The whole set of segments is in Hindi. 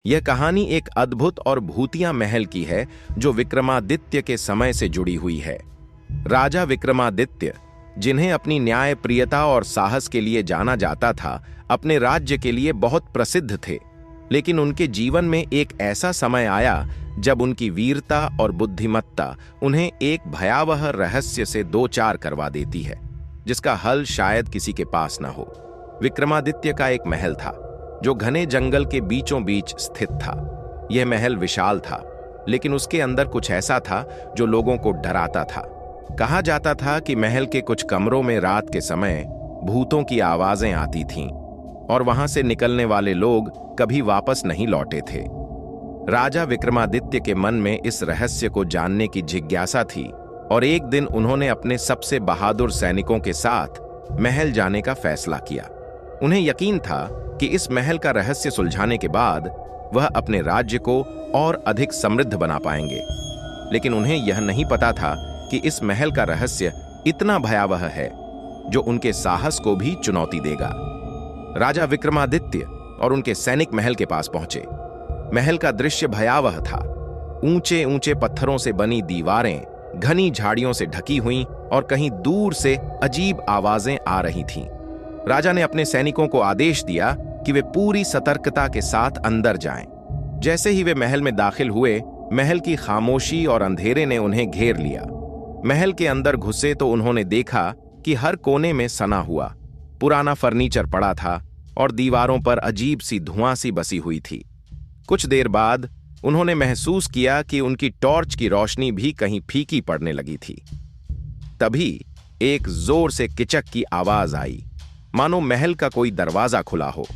यह कहानी एक अद्भुत और भूतिया महल की है जो विक्रमादित्य के समय से जुड़ी हुई है। राजा विक्रमादित्य, जिन्हें अपनी न्यायप्रियता और साहस के लिए जाना जाता था, अपने राज्य के लिए बहुत प्रसिद्ध थे। लेकिन उनके जीवन में एक ऐसा समय आया जब उनकी वीरता और बुद्धिमत्ता उन्हें एक भयावह रहस्य से दो चार करवा देती है, जिसका हल शायद किसी के पास न हो। विक्रमादित्य का एक महल था जो घने जंगल के बीचों बीच स्थित था। यह महल विशाल था, लेकिन उसके अंदर कुछ ऐसा था जो लोगों को डराता था। कहा जाता था कि महल के कुछ कमरों में रात के समय भूतों की आवाजें आती थीं और वहां से निकलने वाले लोग कभी वापस नहीं लौटे थे। राजा विक्रमादित्य के मन में इस रहस्य को जानने की जिज्ञासा थी और एक दिन उन्होंने अपने सबसे बहादुर सैनिकों के साथ महल जाने का फैसला किया। उन्हें यकीन था कि इस महल का रहस्य सुलझाने के बाद वह अपने राज्य को और अधिक समृद्ध बना पाएंगे। लेकिन उन्हें यह नहीं पता था कि इस महल का रहस्य इतना भयावह है जो उनके साहस को भी चुनौती देगा। राजा विक्रमादित्य और उनके सैनिक महल के पास पहुंचे। महल का दृश्य भयावह था। ऊंचे ऊंचे पत्थरों से बनी दीवारें घनी झाड़ियों से ढकी हुईं और कहीं दूर से अजीब आवाजें आ रही थीं। राजा ने अपने सैनिकों को आदेश दिया कि वे पूरी सतर्कता के साथ अंदर जाएं। जैसे ही वे महल में दाखिल हुए, महल की खामोशी और अंधेरे ने उन्हें घेर लिया। महल के अंदर घुसे तो उन्होंने देखा कि हर कोने में सना हुआ पुराना फर्नीचर पड़ा था और दीवारों पर अजीब सी धुआं सी बसी हुई थी। कुछ देर बाद उन्होंने महसूस किया कि उनकी टॉर्च की रोशनी भी कहीं फीकी पड़ने लगी थी। तभी एक जोर से किचक की आवाज आई, मानो महल का कोई दरवाजा खुला हो।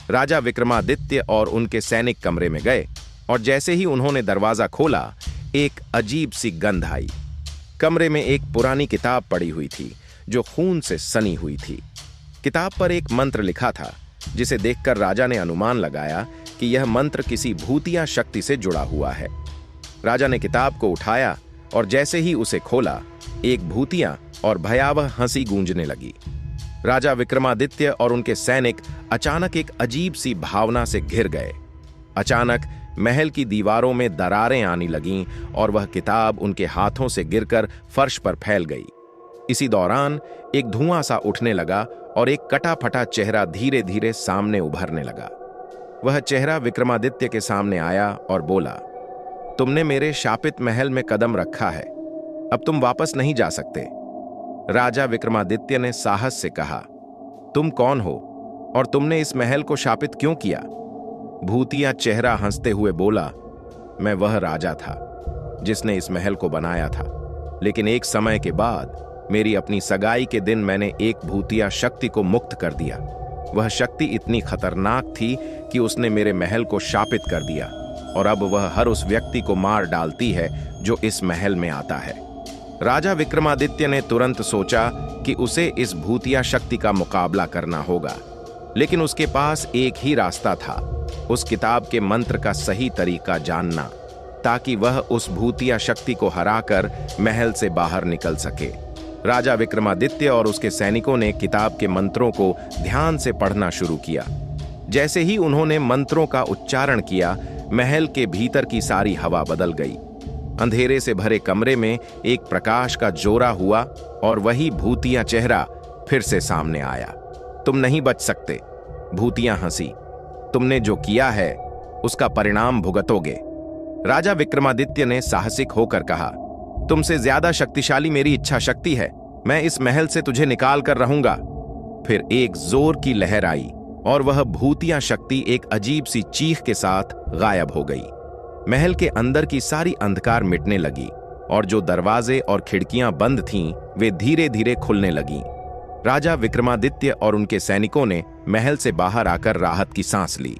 राजा विक्रमादित्य और उनके सैनिक कमरे में गए और जैसे ही उन्होंने दरवाजा खोला, एक अजीब सी गंध आई। कमरे में एक पुरानी किताब पड़ी हुई थी जो खून से सनी हुई थी। किताब पर एक मंत्र लिखा था, जिसे देखकर राजा ने अनुमान लगाया कि यह मंत्र किसी भूतिया शक्ति से जुड़ा हुआ है। राजा ने किताब को उठाया और जैसे ही उसे खोला, एक भूतिया और भयावह हंसी गूंजने लगी। राजा विक्रमादित्य और उनके सैनिक अचानक एक अजीब सी भावना से घिर गए। अचानक महल की दीवारों में दरारें आने लगीं और वह किताब उनके हाथों से गिरकर फर्श पर फैल गई। इसी दौरान एक धुआं सा उठने लगा और एक कटा फटा चेहरा धीरे धीरे सामने उभरने लगा। वह चेहरा विक्रमादित्य के सामने आया और बोला, तुमने मेरे शापित महल में कदम रखा है, अब तुम वापस नहीं जा सकते। राजा विक्रमादित्य ने साहस से कहा, तुम कौन हो और तुमने इस महल को शापित क्यों किया? भूतिया चेहरा हंसते हुए बोला, मैं वह राजा था जिसने इस महल को बनाया था, लेकिन एक समय के बाद मेरी अपनी सगाई के दिन मैंने एक भूतिया शक्ति को मुक्त कर दिया। वह शक्ति इतनी खतरनाक थी कि उसने मेरे महल को शापित कर दिया और अब वह हर उस व्यक्ति को मार डालती है जो इस महल में आता है। राजा विक्रमादित्य ने तुरंत सोचा कि उसे इस भूतिया शक्ति का मुकाबला करना होगा, लेकिन उसके पास एक ही रास्ता था, उस किताब के मंत्र का सही तरीका जानना, ताकि वह उस भूतिया शक्ति को हराकर महल से बाहर निकल सके। राजा विक्रमादित्य और उसके सैनिकों ने किताब के मंत्रों को ध्यान से पढ़ना शुरू किया। जैसे ही उन्होंने मंत्रों का उच्चारण किया, महल के भीतर की सारी हवा बदल गई। अंधेरे से भरे कमरे में एक प्रकाश का जोरा हुआ और वही भूतिया चेहरा फिर से सामने आया। तुम नहीं बच सकते, भूतिया हंसी, तुमने जो किया है उसका परिणाम भुगतोगे। राजा विक्रमादित्य ने साहसिक होकर कहा, तुमसे ज्यादा शक्तिशाली मेरी इच्छा शक्ति है, मैं इस महल से तुझे निकाल कर रहूंगा। फिर एक जोर की लहर आई और वह भूतिया शक्ति एक अजीब सी चीख के साथ गायब हो गई। महल के अंदर की सारी अंधकार मिटने लगी और जो दरवाजे और खिड़कियां बंद थीं, वे धीरे धीरे खुलने लगीं। राजा विक्रमादित्य और उनके सैनिकों ने महल से बाहर आकर राहत की सांस ली,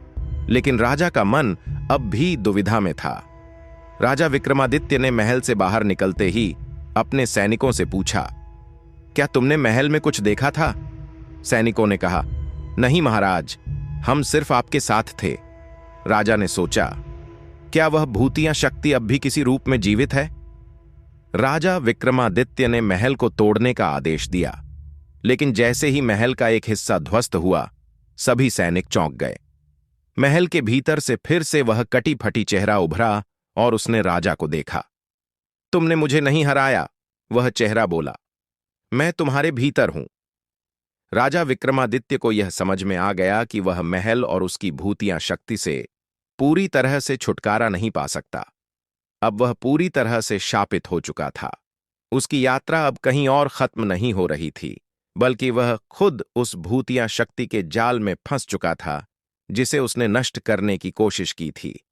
लेकिन राजा का मन अब भी दुविधा में था। राजा विक्रमादित्य ने महल से बाहर निकलते ही अपने सैनिकों से पूछा, क्या तुमने महल में कुछ देखा था? सैनिकों ने कहा, नहीं महाराज, हम सिर्फ आपके साथ थे। राजा ने सोचा, क्या वह भूतिया शक्ति अब भी किसी रूप में जीवित है? राजा विक्रमादित्य ने महल को तोड़ने का आदेश दिया, लेकिन जैसे ही महल का एक हिस्सा ध्वस्त हुआ, सभी सैनिक चौंक गए। महल के भीतर से फिर से वह कटी फटी चेहरा उभरा और उसने राजा को देखा। तुमने मुझे नहीं हराया, वह चेहरा बोला। मैं तुम्हारे भीतर हूं। राजा विक्रमादित्य को यह समझ में आ गया कि वह महल और उसकी भूतियां शक्ति से पूरी तरह से छुटकारा नहीं पा सकता। अब वह पूरी तरह से शापित हो चुका था। उसकी यात्रा अब कहीं और खत्म नहीं हो रही थी, बल्कि वह खुद उस भूतिया शक्ति के जाल में फंस चुका था जिसे उसने नष्ट करने की कोशिश की थी।